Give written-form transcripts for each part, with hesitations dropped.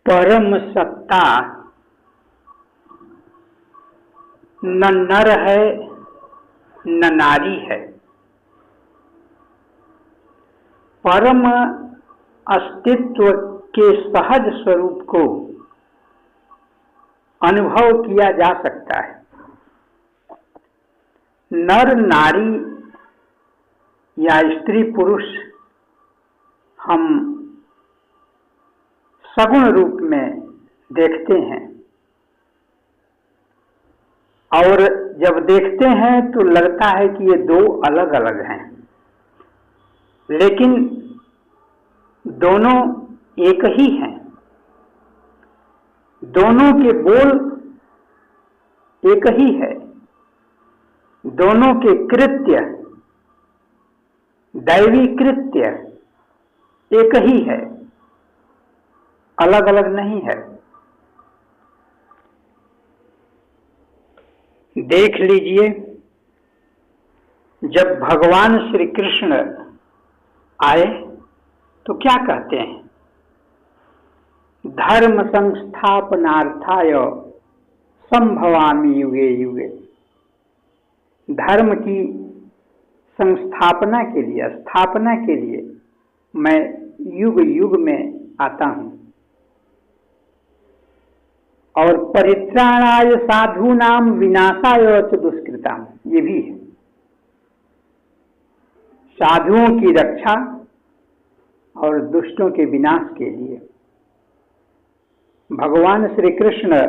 परम सत्ता न नर है न नारी है। परम अस्तित्व के सहज स्वरूप को अनुभव किया जा सकता है। नर नारी या स्त्री पुरुष हम सगुण रूप में देखते हैं, और जब देखते हैं तो लगता है कि ये दो अलग अलग हैं, लेकिन दोनों एक ही हैं। दोनों के बोल एक ही है, दोनों के कृत्य दैवी कृत्य एक ही है, अलग अलग नहीं है। देख लीजिए, जब भगवान श्री कृष्ण आए तो क्या कहते हैं? धर्म संस्थापनार्थाय संभवामि युगे युगे। धर्म की संस्थापना के लिए, स्थापना के लिए मैं युग युग में आता हूं। और परित्राणाय साधूनाम विनाशाय च दुष्कृताम, ये भी है। साधुओं की रक्षा और दुष्टों के विनाश के लिए भगवान श्री कृष्ण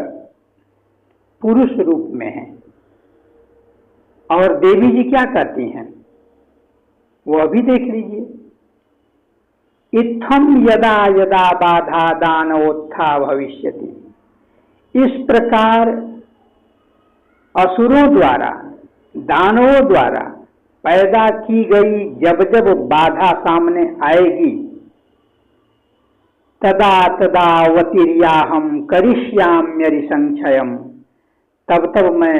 पुरुष रूप में हैं। और देवी जी क्या कहती हैं वो अभी देख लीजिए। इत्थम यदा यदा बाधा दानवोत्था भविष्यति। इस प्रकार असुरों द्वारा, दानवों द्वारा पैदा की गई जब जब बाधा सामने आएगी, तदा तदा अवतीर्याहम करिष्याम्यरि संक्षयम। तब तब मैं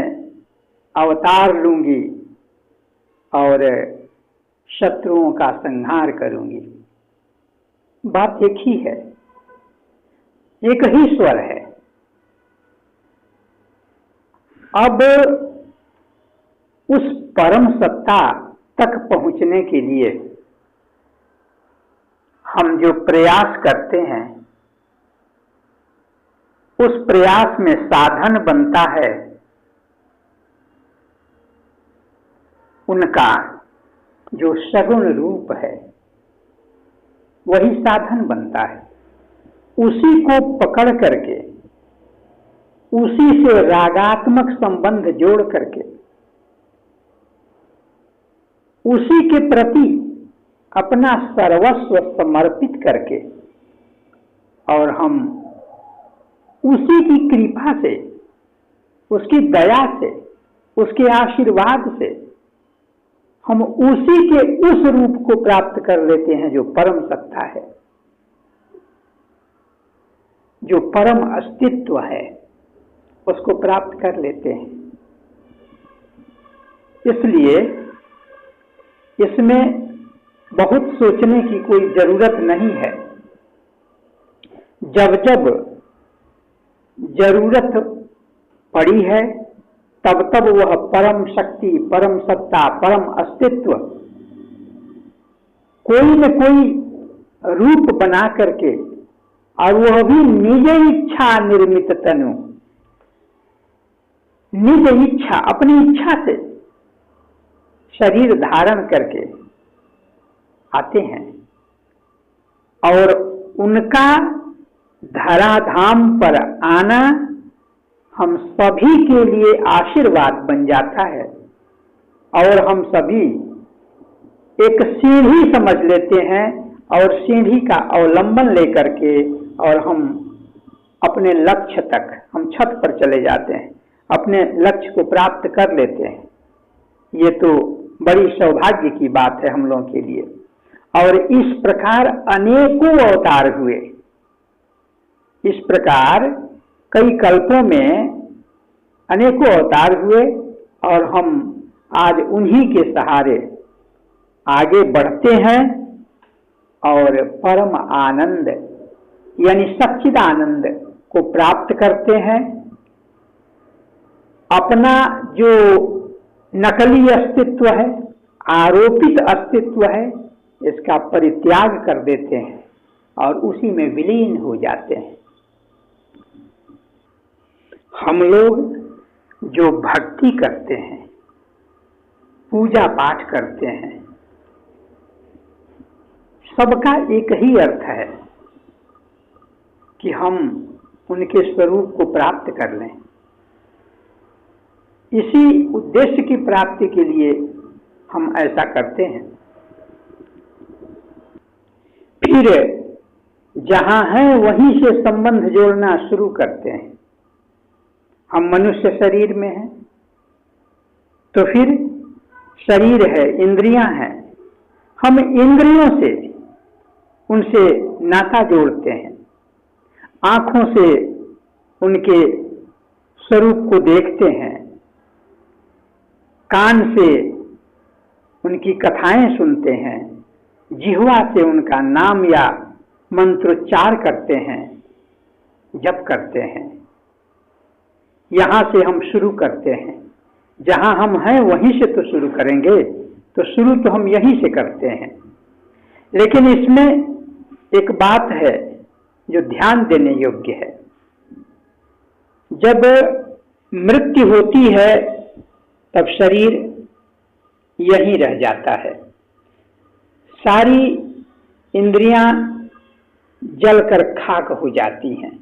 अवतार लूंगी और शत्रुओं का संहार करूंगी। बात एक ही है, एक ही स्वर है। अब उस परम सत्ता तक पहुंचने के लिए हम जो प्रयास करते हैं, उस प्रयास में साधन बनता है उनका जो सगुण रूप है, वही साधन बनता है। उसी को पकड़ करके, उसी से रागात्मक संबंध जोड़ करके, उसी के प्रति अपना सर्वस्व समर्पित करके, और हम उसी की कृपा से, उसकी दया से, उसके आशीर्वाद से हम उसी के उस रूप को प्राप्त कर लेते हैं जो परम सत्ता है, जो परम अस्तित्व है, उसको प्राप्त कर लेते हैं। इसलिए इसमें बहुत सोचने की कोई जरूरत नहीं है। जब जब जरूरत पड़ी है, तब तब वह परम शक्ति, परम सत्ता, परम अस्तित्व कोई न कोई रूप बना करके, और वह भी निज इच्छा निर्मित तनु, निज इच्छा, अपनी इच्छा से शरीर धारण करके आते हैं, और उनका धराधाम पर आना हम सभी के लिए आशीर्वाद बन जाता है। और हम सभी एक सीढ़ी समझ लेते हैं, और सीढ़ी का अवलंबन लेकर के और हम अपने लक्ष्य तक, हम छत पर चले जाते हैं, अपने लक्ष्य को प्राप्त कर लेते हैं। ये तो बड़ी सौभाग्य की बात है हम लोगों के लिए। और इस प्रकार अनेकों अवतार हुए। इस प्रकार कई कल्पों में अनेकों अवतार हुए, और हम आज उन्हीं के सहारे आगे बढ़ते हैं और परम आनंद यानी सच्चिदानंद को प्राप्त करते हैं। अपना जो नकली अस्तित्व है, आरोपित अस्तित्व है, इसका परित्याग कर देते हैं और उसी में विलीन हो जाते हैं। हम लोग जो भक्ति करते हैं, पूजा पाठ करते हैं, सबका एक ही अर्थ है कि हम उनके स्वरूप को प्राप्त कर लें। इसी उद्देश्य की प्राप्ति के लिए हम ऐसा करते हैं। फिर जहां है वहीं से संबंध जोड़ना शुरू करते हैं। हम मनुष्य शरीर में हैं, तो फिर शरीर है, इंद्रियां हैं, हम इंद्रियों से उनसे नाता जोड़ते हैं। आंखों से उनके स्वरूप को देखते हैं, कान से उनकी कथाएं सुनते हैं, जिह्वा से उनका नाम या मंत्रोच्चार करते हैं, जप करते हैं। यहां से हम शुरू करते हैं। जहां हम हैं वहीं से तो शुरू करेंगे, तो शुरू तो हम यहीं से करते हैं। लेकिन इसमें एक बात है जो ध्यान देने योग्य है। जब मृत्यु होती है तब शरीर यहीं रह जाता है, सारी इंद्रियां जलकर खाक हो जाती हैं।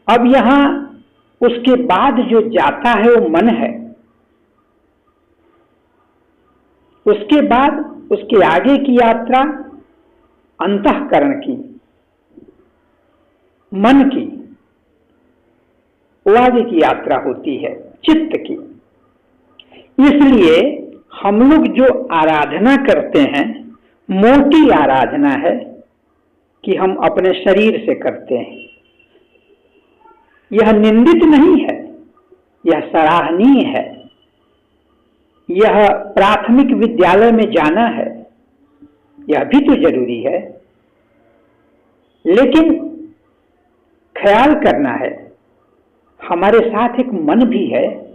अब यहां उसके बाद जो जाता है वो मन है। उसके बाद उसके आगे की यात्रा अंतःकरण की, मन की, वो आगे की यात्रा होती है चित्त की। इसलिए हम लोग जो आराधना करते हैं, मोटी आराधना है कि हम अपने शरीर से करते हैं। यह निंदित नहीं है, यह सराहनीय है। यह प्राथमिक विद्यालय में जाना है, यह भी तो जरूरी है। लेकिन ख्याल करना है, हमारे साथ एक मन भी है,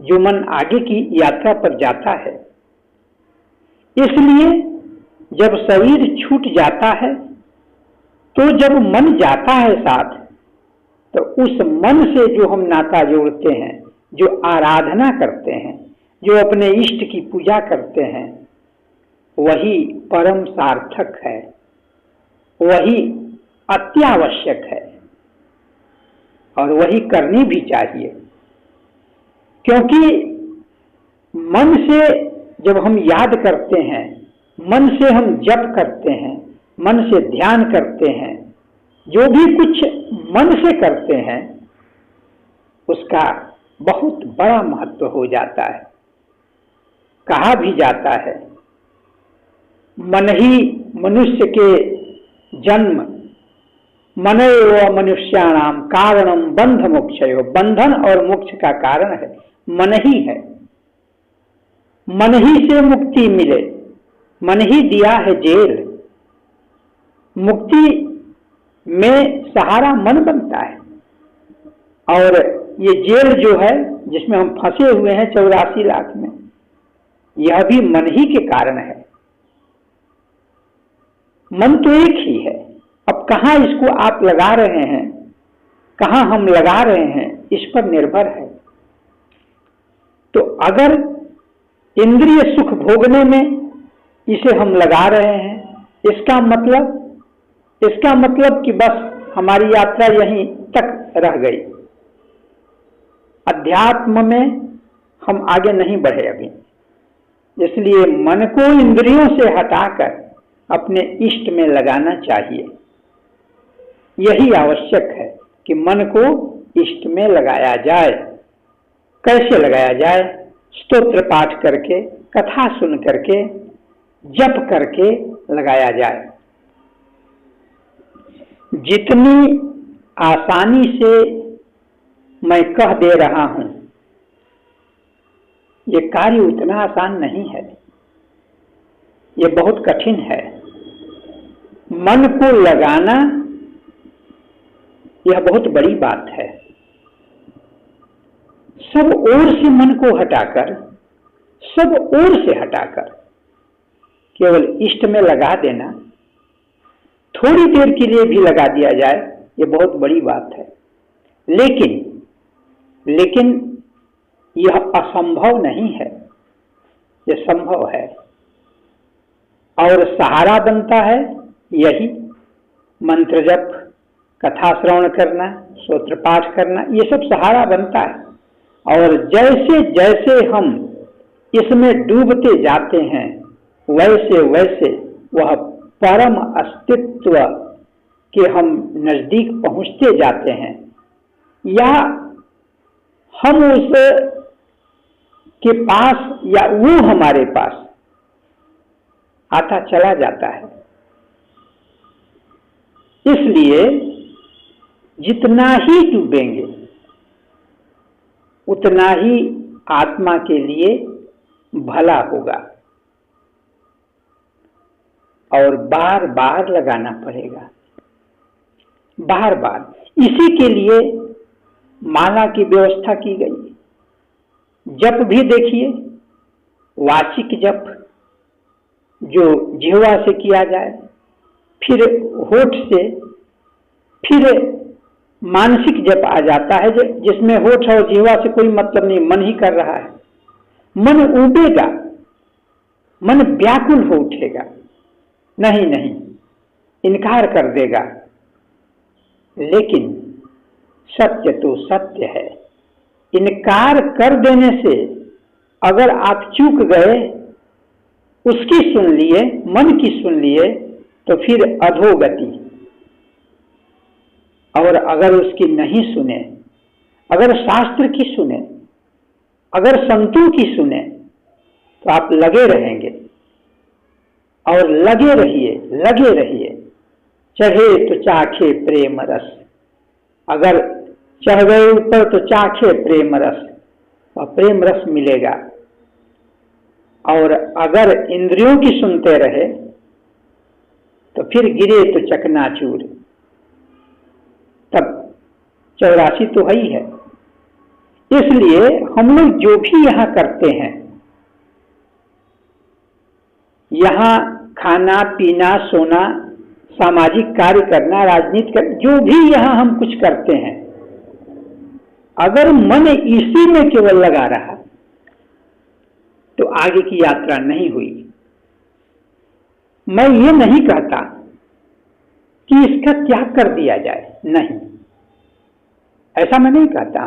जो मन आगे की यात्रा पर जाता है। इसलिए जब शरीर छूट जाता है, तो जब मन जाता है साथ, तो उस मन से जो हम नाता जोड़ते हैं, जो आराधना करते हैं, जो अपने इष्ट की पूजा करते हैं, वही परम सार्थक है, वही अत्यावश्यक है और वही करनी भी चाहिए। क्योंकि मन से जब हम याद करते हैं, मन से हम जप करते हैं, मन से ध्यान करते हैं, जो भी कुछ मन से करते हैं, उसका बहुत बड़ा महत्व हो जाता है। कहा भी जाता है, मन ही मनुष्य के जन्म, मनैव मनुष्याणाम कारणम बंध मोक्षयो। बंधन और मोक्ष का कारण है मन ही है। मन ही से मुक्ति मिले, मन ही दिया है जेल। मुक्ति में सहारा मन बनता है, और ये जेल जो है जिसमें हम फंसे हुए हैं 84 लाख में, यह भी मन ही के कारण है। मन तो एक ही है। अब कहाँ इसको आप लगा रहे हैं, कहाँ हम लगा रहे हैं, इस पर निर्भर है। तो अगर इंद्रिय सुख भोगने में इसे हम लगा रहे हैं, इसका मतलब कि बस हमारी यात्रा यहीं तक रह गई, अध्यात्म में हम आगे नहीं बढ़े अभी। इसलिए मन को इंद्रियों से हटाकर अपने इष्ट में लगाना चाहिए। यही आवश्यक है कि मन को इष्ट में लगाया जाए। कैसे लगाया जाए? स्तोत्र पाठ करके, कथा सुन करके, जप करके लगाया जाए। जितनी आसानी से मैं कह दे रहा हूं, ये कार्य उतना आसान नहीं है, ये बहुत कठिन है। मन को लगाना यह बहुत बड़ी बात है। सब ओर से मन को हटाकर, सब ओर से हटाकर केवल इष्ट में लगा देना, थोड़ी देर के लिए भी लगा दिया जाए, यह बहुत बड़ी बात है। लेकिन यह असंभव नहीं है, यह संभव है। और सहारा बनता है यही मंत्र जप, कथा श्रवण करना, स्तोत्र पाठ करना, ये सब सहारा बनता है। और जैसे जैसे हम इसमें डूबते जाते हैं वैसे वैसे वह परम अस्तित्व के हम नजदीक पहुंचते जाते हैं, या हम उस के पास या वो हमारे पास आता चला जाता है। इसलिए जितना ही डूबेंगे उतना ही आत्मा के लिए भला होगा, और बार बार लगाना पड़ेगा, बार बार। इसी के लिए माला की व्यवस्था की गई। जप भी देखिए, वाचिक जप जो जिह्वा से किया जाए, फिर होठ से, फिर मानसिक जप आ जाता है जिसमें होठ और जिह्वा से कोई मतलब नहीं, मन ही कर रहा है। मन उबेगा, मन व्याकुल हो उठेगा, नहीं नहीं, इनकार कर देगा। लेकिन सत्य तो सत्य है। इनकार कर देने से अगर आप चूक गए, उसकी सुन लिए, मन की सुन लिए, तो फिर अधोगति। और अगर उसकी नहीं सुने, अगर शास्त्र की सुने, अगर संतों की सुने, तो आप लगे रहेंगे। और लगे रहिए, लगे रहिए। चढ़े तो चाखे प्रेम रस, अगर चढ़ गए ऊपर तो चाखे प्रेम रस, और प्रेम रस मिलेगा। और अगर इंद्रियों की सुनते रहे तो फिर गिरे तो चकनाचूर, तब 84 तो है ही है। इसलिए हम लोग जो भी यहां करते हैं, यहां खाना पीना, सोना, सामाजिक कार्य करना, राजनीति करना, जो भी यहां हम कुछ करते हैं, अगर मन इसी में केवल लगा रहा तो आगे की यात्रा नहीं हुई। मैं ये नहीं कहता कि इसका त्याग कर दिया जाए, नहीं, ऐसा मैं नहीं कहता।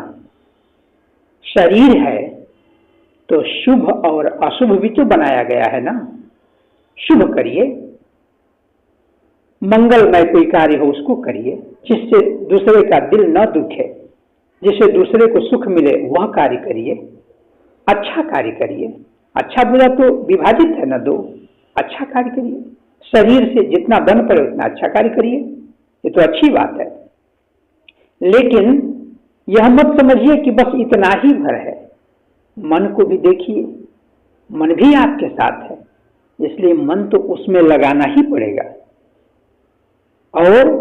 शरीर है तो शुभ और अशुभ भी तो बनाया गया है ना। शुभ करिए, मंगलमय कोई कार्य हो उसको करिए, जिससे दूसरे का दिल न दुखे, जिससे दूसरे को सुख मिले, वह कार्य करिए। अच्छा कार्य करिए, अच्छा बुरा तो विभाजित है ना दो, अच्छा कार्य करिए। शरीर से जितना बन पड़े उतना अच्छा कार्य करिए, ये तो अच्छी बात है। लेकिन यह मत समझिए कि बस इतना ही भर है। मन को भी देखिए, मन भी आपके साथ है, इसलिए मन तो उसमें लगाना ही पड़ेगा। और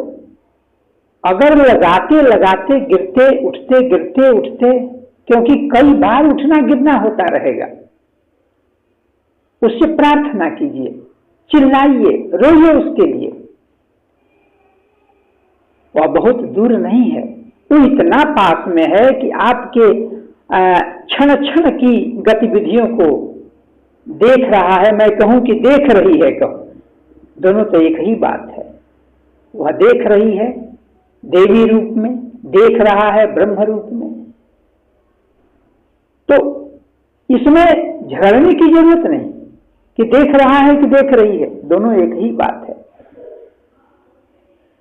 अगर लगाते लगाते गिरते उठते, गिरते उठते, क्योंकि कई बार उठना गिरना होता रहेगा, उससे प्रार्थना कीजिए, चिल्लाइए, रोइए उसके लिए। वह बहुत दूर नहीं है, वो इतना पास में है कि आपके क्षण क्षण की गतिविधियों को देख रहा है। मैं कहूं कि देख रही है, कहूं, दोनों तो एक ही बात है। वह देख रही है देवी रूप में, देख रहा है ब्रह्म रूप में। तो इसमें झगड़ने की जरूरत नहीं कि देख रहा है कि देख रही है, दोनों एक ही बात है।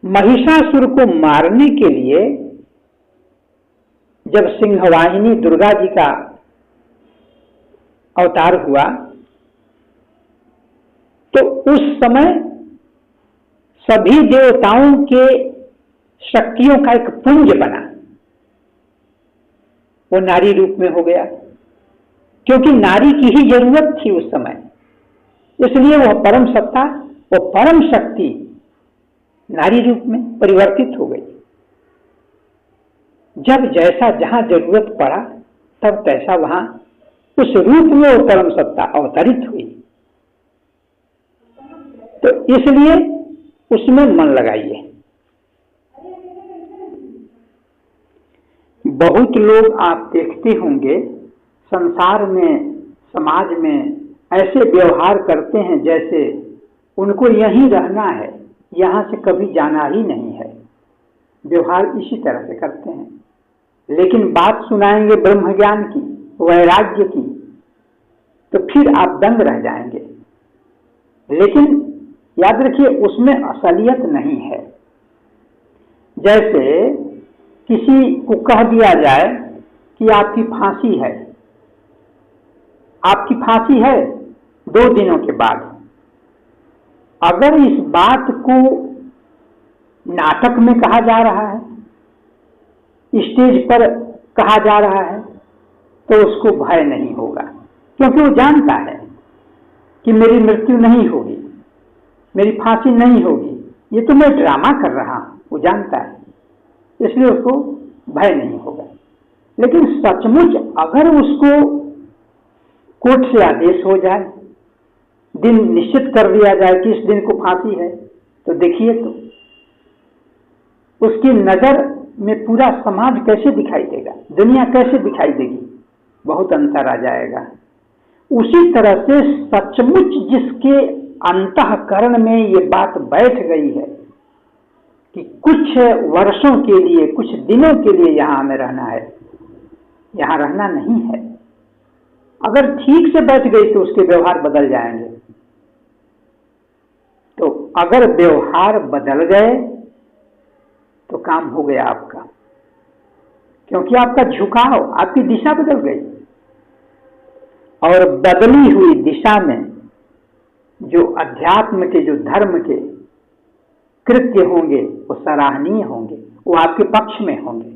महिषासुर को मारने के लिए जब सिंहवाहिनी दुर्गा जी का अवतार हुआ, तो उस समय सभी देवताओं के शक्तियों का एक पुंज बना, वो नारी रूप में हो गया, क्योंकि नारी की ही जरूरत थी उस समय। इसलिए वह परम सत्ता, वो परम शक्ति नारी रूप में परिवर्तित हो गई। जब जैसा जहां जरूरत पड़ा तब तैसा वहां उस रूप में वो परम सत्ता अवतरित हुई। तो इसलिए उसमें मन लगाइए। बहुत लोग आप देखते होंगे संसार में, समाज में ऐसे व्यवहार करते हैं जैसे उनको यहीं रहना है, यहां से कभी जाना ही नहीं है। व्यवहार इसी तरह से करते हैं। लेकिन बात सुनाएंगे ब्रह्म ज्ञान की, वैराग्य की, तो फिर आप दंग रह जाएंगे। लेकिन याद रखिए उसमें असलियत नहीं है। जैसे किसी को कह दिया जाए कि आपकी फांसी है, आपकी फांसी है 2 दिनों के बाद। अगर इस बात को नाटक में कहा जा रहा है, स्टेज पर कहा जा रहा है, तो उसको भय नहीं होगा, क्योंकि वो जानता है कि मेरी मृत्यु नहीं होगी, मेरी फांसी नहीं होगी, ये तो मैं ड्रामा कर रहा हूं। वो जानता है, इसलिए उसको भय नहीं होगा। लेकिन सचमुच अगर उसको कोर्ट से आदेश हो जाए, दिन निश्चित कर दिया जाए कि इस दिन को फांसी है, तो देखिए तो उसकी नजर में पूरा समाज कैसे दिखाई देगा, दुनिया कैसे दिखाई देगी, बहुत अंतर आ जाएगा। उसी तरह से सचमुच जिसके अंतःकरण में ये बात बैठ गई है कि कुछ वर्षों के लिए, कुछ दिनों के लिए यहां हमें रहना है, यहां रहना नहीं है, अगर ठीक से बैठ गई तो उसके व्यवहार बदल जाएंगे। तो अगर व्यवहार बदल गए तो काम हो गया आपका, क्योंकि आपका झुकाव, आपकी दिशा बदल गई। और बदली हुई दिशा में जो अध्यात्म के, जो धर्म के कृत्य होंगे वो सराहनीय होंगे, वो आपके पक्ष में होंगे।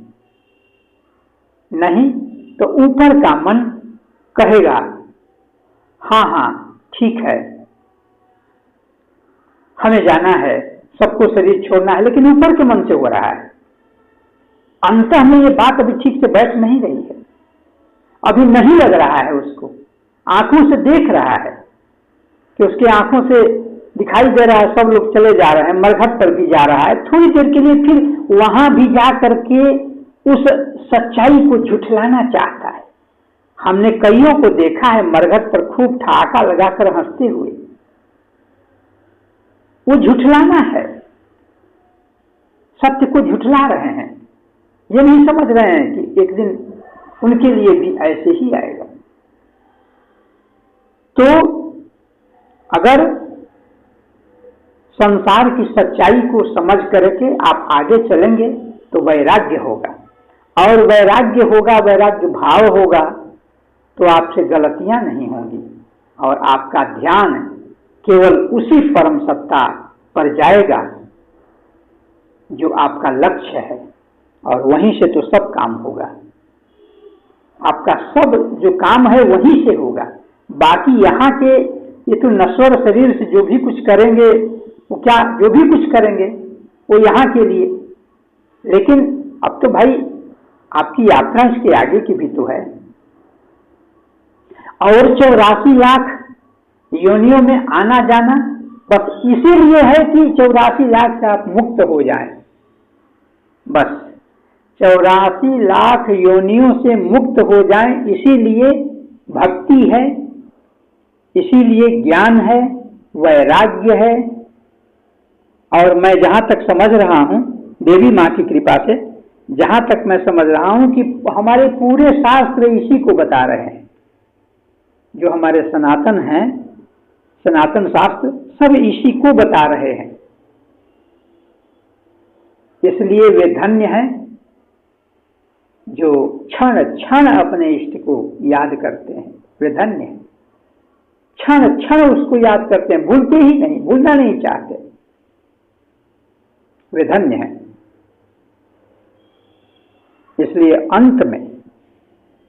नहीं तो ऊपर का मन कहेगा हाँ हाँ ठीक है, हमें जाना है, सबको शरीर छोड़ना है, लेकिन ऊपर के मन से हो रहा है। अंतः में ये बात अभी ठीक से बैठ नहीं रही है, अभी नहीं लग रहा है उसको, आंखों से देख रहा है कि उसकी आंखों से दिखाई दे रहा है सब लोग चले जा रहे हैं, मरघट पर भी जा रहा है, थोड़ी देर के लिए फिर वहां भी जा करके उस सच्चाई को झुठलाना चाहता है। हमने कईयों को देखा है मरघट पर खूब ठहाका लगाकर हंसते हुए, वो झुठलाना है, सत्य को झुठला रहे हैं। ये नहीं समझ रहे हैं कि एक दिन उनके लिए भी ऐसे ही आएगा। तो अगर संसार की सच्चाई को समझ करके आप आगे चलेंगे तो वैराग्य होगा, और वैराग्य होगा, वैराग्य भाव होगा, तो आपसे गलतियां नहीं होंगी और आपका ध्यान केवल उसी परम सत्ता पर जाएगा जो आपका लक्ष्य है, और वहीं से तो सब काम होगा। आपका सब जो काम है वहीं से होगा। बाकी यहाँ के ये तो नश्वर शरीर से जो भी कुछ करेंगे वो क्या, जो भी कुछ करेंगे वो यहाँ के लिए, लेकिन अब तो भाई आपकी यात्रा इसके आगे की भी तो है। और 84 लाख योनियों में आना जाना बस इसीलिए है कि 84 लाख से आप मुक्त हो जाएं। बस 84 लाख योनियों से मुक्त हो जाएं, इसीलिए भक्ति है, इसीलिए ज्ञान है, वैराग्य है। और मैं जहां तक समझ रहा हूं देवी मां की कृपा से, जहां तक मैं समझ रहा हूं कि हमारे पूरे शास्त्र इसी को बता रहे हैं। जो हमारे सनातन हैं, सनातन शास्त्र सब इसी को बता रहे हैं। इसलिए वे धन्य हैं जो क्षण क्षण अपने इष्ट को याद करते हैं। वे धन्य हैं, क्षण क्षण उसको याद करते हैं, भूलते ही नहीं, भूलना नहीं चाहते। वे धन्य हैं। इसलिए अंत में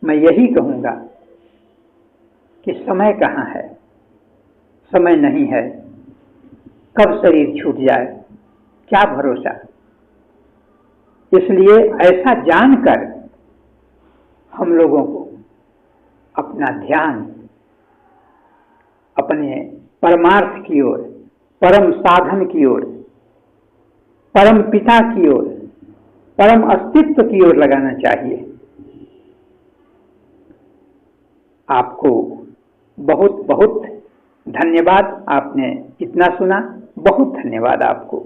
मैं यही कहूंगा कि समय कहाँ है, समय नहीं है, कब शरीर छूट जाए क्या भरोसा। इसलिए ऐसा जानकर हम लोगों को अपना ध्यान अपने परमार्थ की ओर, परम साधन की ओर, परम पिता की ओर, परम अस्तित्व की ओर लगाना चाहिए। आपको बहुत बहुत धन्यवाद। आपने इतना सुना, बहुत धन्यवाद आपको।